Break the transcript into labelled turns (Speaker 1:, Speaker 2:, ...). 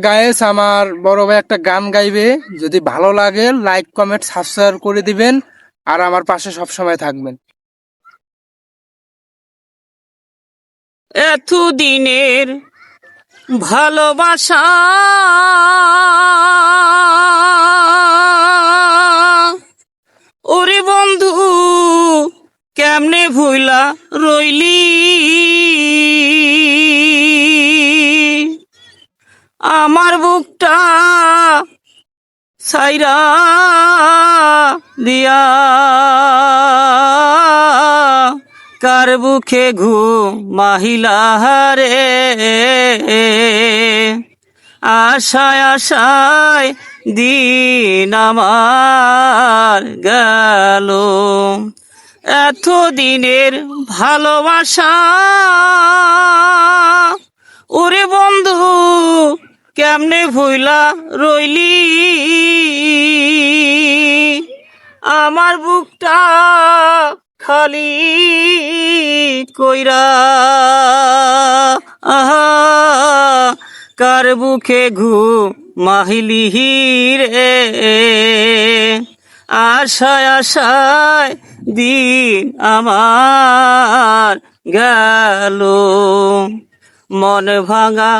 Speaker 1: Guys, আমার বড় ভাই একটা গান গাইবে। যদি ভালো লাগে লাইক কমেন্ট সাবস্ক্রাইব করে দিবেন আর আমার পাশে সব সময় থাকবেন।
Speaker 2: এত দিনের ভালোবাসা ওরে বন্ধু কেমনে ভুইলা রইলি আমার বুকটা ছাইরা দিয়া কার বুকে ঘুমাহিলা রে আশায় আশায় দিন আমার গেল এত দিনের ভালোবাসা ওরে বন্ধু কেমনে ভুইলা রইলি আমার বুকটা খালি কইরা আহা কার বুকে ঘুমাহিলি রে আশায় আশায় দিন আমার গেল মন ভাঙা